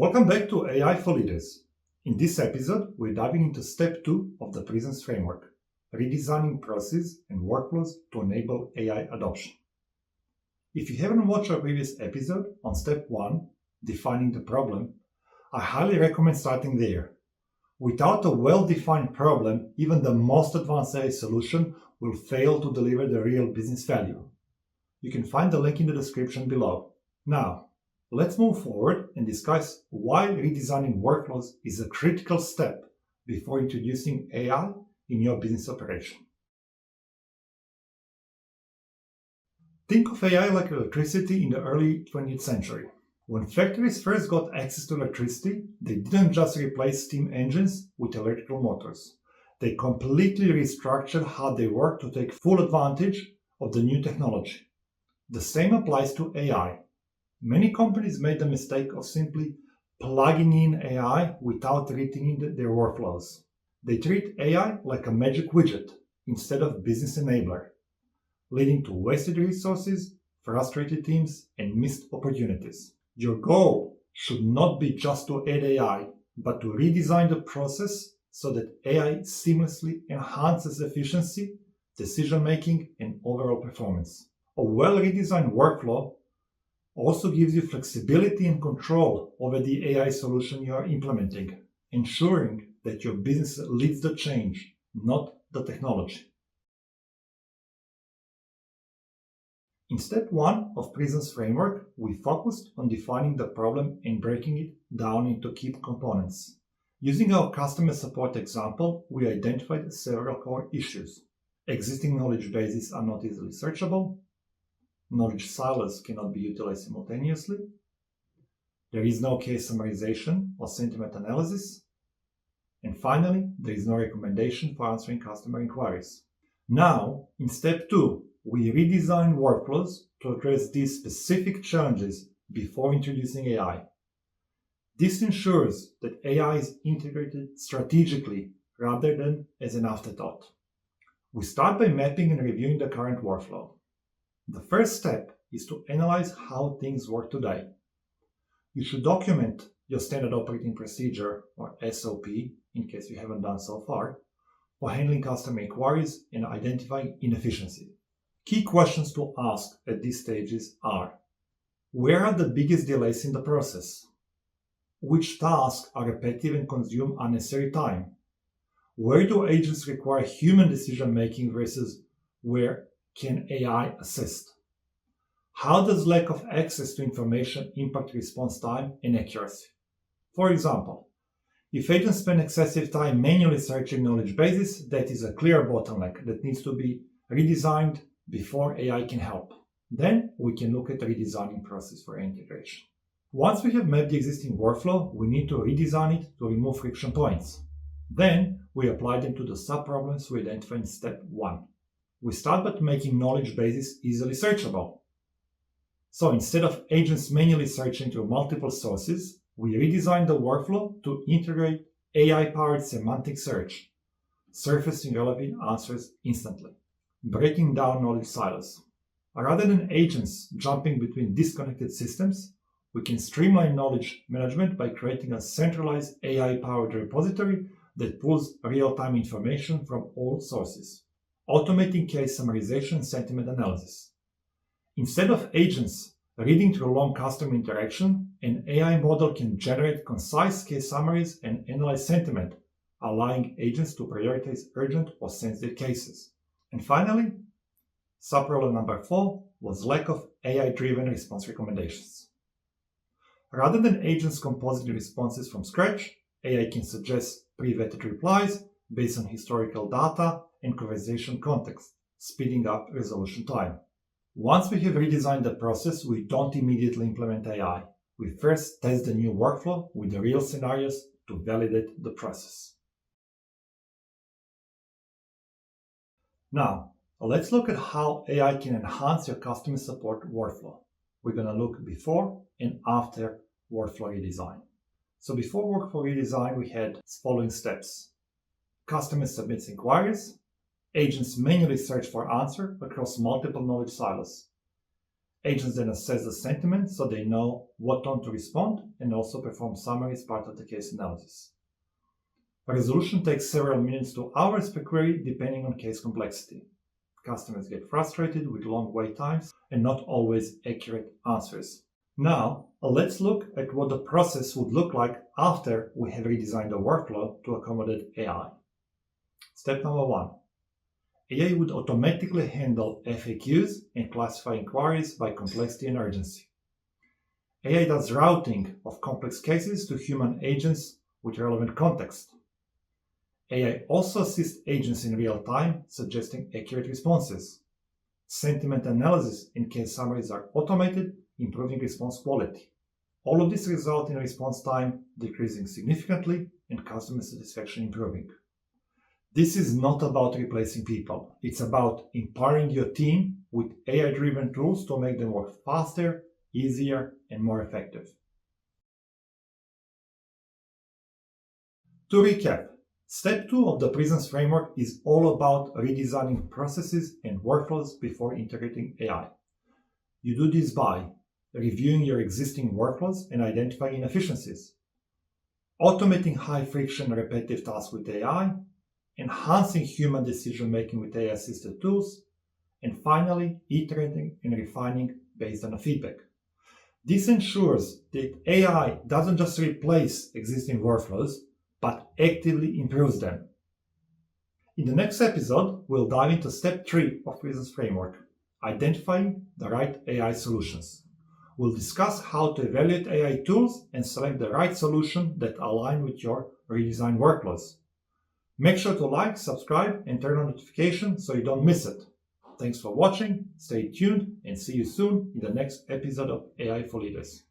Welcome back to AI for Leaders. In this episode, we're diving into step 2 of the P.R.I.S.M.S framework, redesigning processes and workflows to enable AI adoption. If you haven't watched our previous episode on step 1, defining the problem, I highly recommend starting there. Without a well-defined problem, even the most advanced AI solution will fail to deliver the real business value. You can find the link in the description below. Now, let's move forward and discuss why redesigning workflows is a critical step before introducing AI in your business operation. Think of AI like electricity in the early 20th century. When factories first got access to electricity, they didn't just replace steam engines with electrical motors. They completely restructured how they work to take full advantage of the new technology. The same applies to AI. Many companies made the mistake of simply plugging in AI without rethinking their workflows. They treat AI like a magic widget instead of business enabler, leading to wasted resources, frustrated teams, and missed opportunities. Your goal should not be just to add AI, but to redesign the process so that AI seamlessly enhances efficiency, decision-making, and overall performance. A well-redesigned workflow also gives you flexibility and control over the AI solution you are implementing, ensuring that your business leads the change, not the technology. In step 1 of P.R.I.S.M.S framework, we focused on defining the problem and breaking it down into key components. Using our customer support example, we identified several core issues. Existing knowledge bases are not easily searchable. Knowledge silos cannot be utilized simultaneously. There is no case summarization or sentiment analysis. And finally, there is no recommendation for answering customer inquiries. Now, in step 2, we redesign workflows to address these specific challenges before introducing AI. This ensures that AI is integrated strategically rather than as an afterthought. We start by mapping and reviewing the current workflow. The first step is to analyze how things work today. You should document your standard operating procedure, or SOP, in case you haven't done so far, for handling customer inquiries and identifying inefficiencies. Key questions to ask at these stages are: where are the biggest delays in the process? Which tasks are repetitive and consume unnecessary time? Where do agents require human decision-making versus where can AI assist? How does lack of access to information impact response time and accuracy? For example, if agents spend excessive time manually searching knowledge bases, that is a clear bottleneck that needs to be redesigned before AI can help. Then we can look at redesigning process for integration. Once we have mapped the existing workflow, we need to redesign it to remove friction points. Then we apply them to the sub-problems we identified in step 1. We start by making knowledge bases easily searchable. So instead of agents manually searching through multiple sources, we redesign the workflow to integrate AI-powered semantic search, surfacing relevant answers instantly, breaking down knowledge silos. Rather than agents jumping between disconnected systems, we can streamline knowledge management by creating a centralized AI-powered repository that pulls real-time information from all sources, automating case summarization and sentiment analysis. Instead of agents reading through long customer interaction, an AI model can generate concise case summaries and analyze sentiment, allowing agents to prioritize urgent or sensitive cases. And finally, sub-problem number 4 was lack of AI-driven response recommendations. Rather than agents compositing responses from scratch, AI can suggest pre-vetted replies based on historical data and conversation context, speeding up resolution time. Once we have redesigned the process, we don't immediately implement AI. We first test the new workflow with the real scenarios to validate the process. Now, let's look at how AI can enhance your customer support workflow. We're going to look before and after workflow redesign. So before workflow redesign, we had the following steps. Customer submits inquiries. Agents manually search for answer across multiple knowledge silos. Agents then assess the sentiment so they know what tone to respond and also perform summaries part of the case analysis. A resolution takes several minutes to hours per query depending on case complexity. Customers get frustrated with long wait times and not always accurate answers. Now, let's look at what the process would look like after we have redesigned the workflow to accommodate AI. Step number 1. AI would automatically handle FAQs and classify inquiries by complexity and urgency. AI does routing of complex cases to human agents with relevant context. AI also assists agents in real time, suggesting accurate responses. Sentiment analysis and case summaries are automated, improving response quality. All of this results in response time decreasing significantly and customer satisfaction improving. This is not about replacing people. It's about empowering your team with AI-driven tools to make them work faster, easier, and more effective. To recap, Step 2 of the P.R.I.S.M.S framework is all about redesigning processes and workflows before integrating AI. You do this by reviewing your existing workflows and identifying inefficiencies, automating high-friction repetitive tasks with AI, enhancing human decision-making with AI-assisted tools, and finally, iterating and refining based on feedback. This ensures that AI doesn't just replace existing workflows, but actively improves them. In the next episode, we'll dive into Step 3 of P.R.I.S.M.S framework, identifying the right AI solutions. We'll discuss how to evaluate AI tools and select the right solution that align with your redesigned workflows. Make sure to like, subscribe, and turn on notifications so you don't miss it. Thanks for watching, stay tuned, and see you soon in the next episode of AI for Leaders.